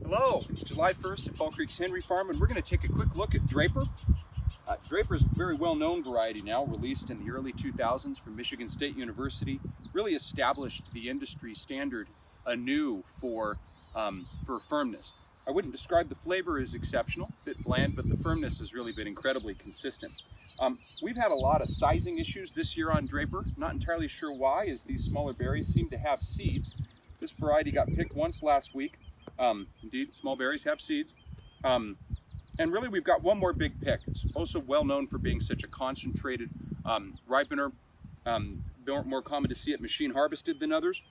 Hello, it's July 1st at Fall Creek's Henry Farm, and we're going to take a quick look at Draper. Draper is a very well-known variety now, released in the early 2000s from Michigan State University. Really established the industry standard anew for firmness. I wouldn't describe the flavor as exceptional, a bit bland, but the firmness has really been incredibly consistent. We've had a lot of sizing issues this year on Draper. Not entirely sure why, as these smaller berries seem to have seeds. This variety got picked once last week. Indeed, small berries have seeds. And really we've got one more big pick. It's also well known for being such a concentrated ripener, more common to see it machine harvested than others.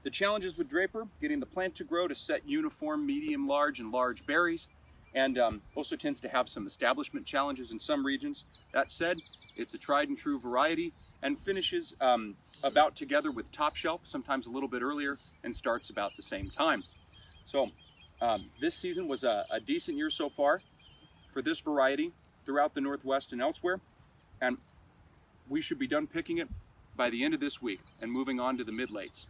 The challenges with Draper, getting the plant to grow to set uniform, medium, large, and large berries, and also tends to have some establishment challenges in some regions. That said, it's a tried and true variety and finishes about together with top shelf, sometimes a little bit earlier, and starts about the same time. So this season was a decent year so far for this variety throughout the Northwest and elsewhere, and we should be done picking it by the end of this week and moving on to the mid-lates.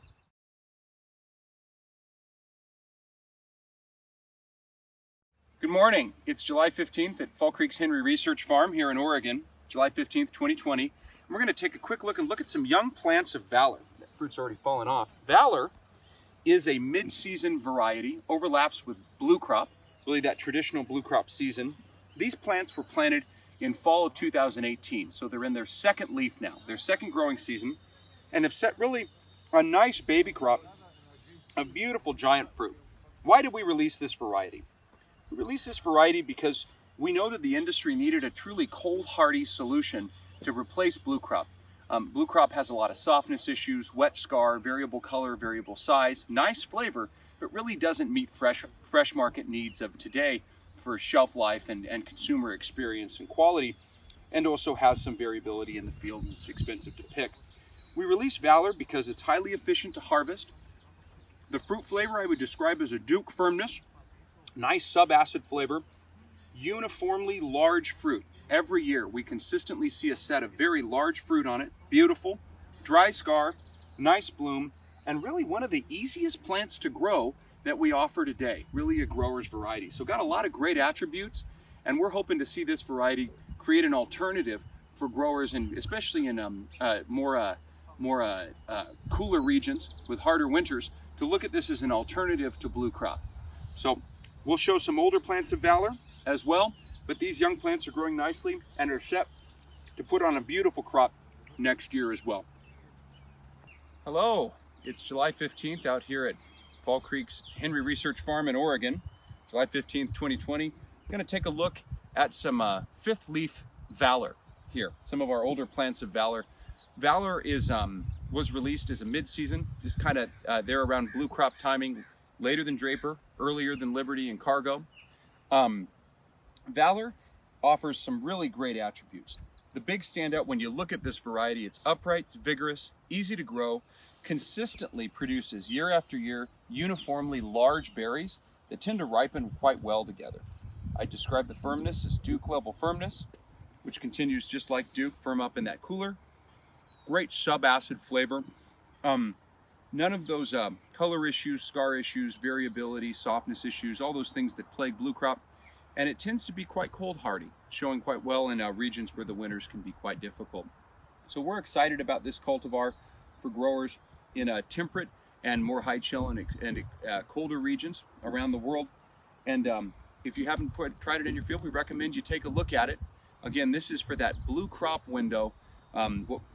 Good morning. It's July 15th at Fall Creek's Henry Research Farm here in Oregon, July 15th, 2020. And we're going to take a quick look and look at some young plants of Valor. That fruit's already fallen off. Valor is a mid-season variety, overlaps with blue crop, really that traditional blue crop season. These plants were planted in fall of 2018, so they're in their second leaf now, their second growing season, and have set really a nice baby crop of beautiful giant fruit. Why did we release this variety? We released this variety because we know that the industry needed a truly cold hardy solution to replace blue crop. Blue crop has a lot of softness issues, wet scar, variable color, variable size, nice flavor, but really doesn't meet fresh market needs of today for shelf life and consumer experience and quality, and also has some variability in the field and is expensive to pick. We released Valor because it's highly efficient to harvest. The fruit flavor I would describe as a Duke firmness, nice subacid flavor, uniformly large fruit. Every year we consistently see a set of very large fruit on it, beautiful, dry scar, nice bloom, and really one of the easiest plants to grow that we offer today, really a grower's variety. So got a lot of great attributes, and we're hoping to see this variety create an alternative for growers, and especially in more cooler regions with harder winters, to look at this as an alternative to blue crop. So we'll show some older plants of Valor as well, but these young plants are growing nicely and are set to put on a beautiful crop next year as well. Hello, it's July 15th out here at Fall Creek's Henry Research Farm in Oregon, July 15th, 2020. I'm going to take a look at some fifth leaf Valor here, some of our older plants of Valor. Valor was released as a mid-season, just kind of there around blue crop timing, later than Draper, earlier than Liberty and Cargo. Valor offers some really great attributes. The big standout when you look at this variety, it's upright, it's vigorous, easy to grow, consistently produces year after year uniformly large berries that tend to ripen quite well together. I describe the firmness as Duke level firmness, which continues just like Duke, firm up in that cooler. Great subacid flavor. None of those color issues, scar issues, variability, softness issues, all those things that plague blue crop. And it tends to be quite cold hardy, showing quite well in regions where the winters can be quite difficult. So we're excited about this cultivar for growers in temperate and more high chill and colder regions around the world. And if you haven't tried it in your field, we recommend you take a look at it. Again, this is for that blue crop window,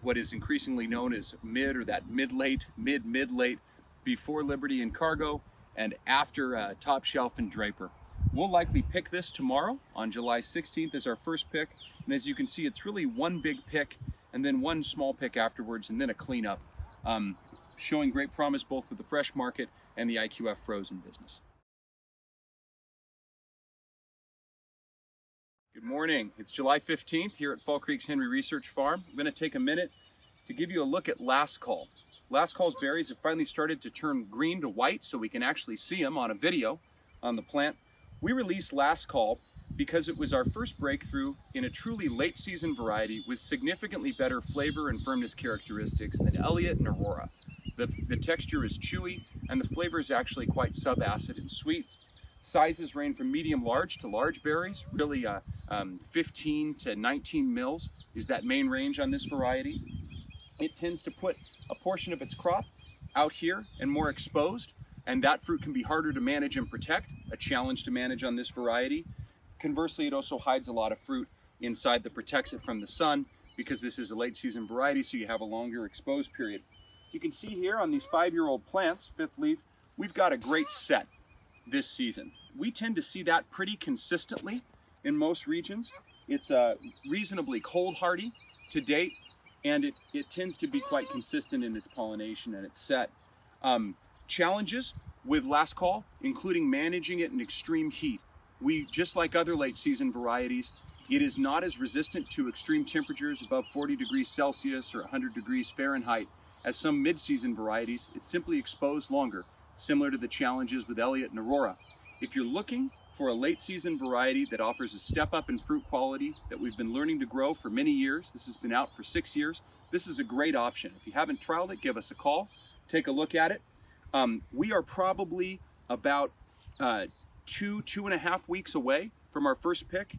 what is increasingly known as mid or that mid-late, mid-late, before Liberty and Cargo and after Top Shelf and Draper. We'll likely pick this tomorrow on July 16th as our first pick. And as you can see, it's really one big pick and then one small pick afterwards and then a cleanup, showing great promise both for the fresh market and the IQF frozen business. Good morning. It's July 15th here at Fall Creek's Henry Research Farm. I'm going to take a minute to give you a look at Last Call. Last Call's berries have finally started to turn green to white so we can actually see them on a video on the plant. We released Last Call because it was our first breakthrough in a truly late season variety with significantly better flavor and firmness characteristics than Elliott and Aurora. The texture is chewy and the flavor is actually quite subacid and sweet. Sizes range from medium large to large berries, really 15 to 19 mils is that main range on this variety. It tends to put a portion of its crop out here and more exposed, and that fruit can be harder to manage and protect, a challenge to manage on this variety. Conversely, it also hides a lot of fruit inside that protects it from the sun, because this is a late season variety, so you have a longer exposed period. You can see here on these 5-year-old plants, fifth leaf, we've got a great set this season. We tend to see that pretty consistently in most regions. It's reasonably cold hardy to date, and it tends to be quite consistent in its pollination and its set. Challenges with last call, including managing it in extreme heat. We, just like other late season varieties, it is not as resistant to extreme temperatures above 40 degrees Celsius or 100 degrees Fahrenheit as some mid-season varieties. It's simply exposed longer, similar to the challenges with Elliott and Aurora. If you're looking for a late season variety that offers a step up in fruit quality that we've been learning to grow for many years, this has been out for 6 years, this is a great option. If you haven't trialed it, give us a call, take a look at it. We are probably about 2.5 weeks away from our first pick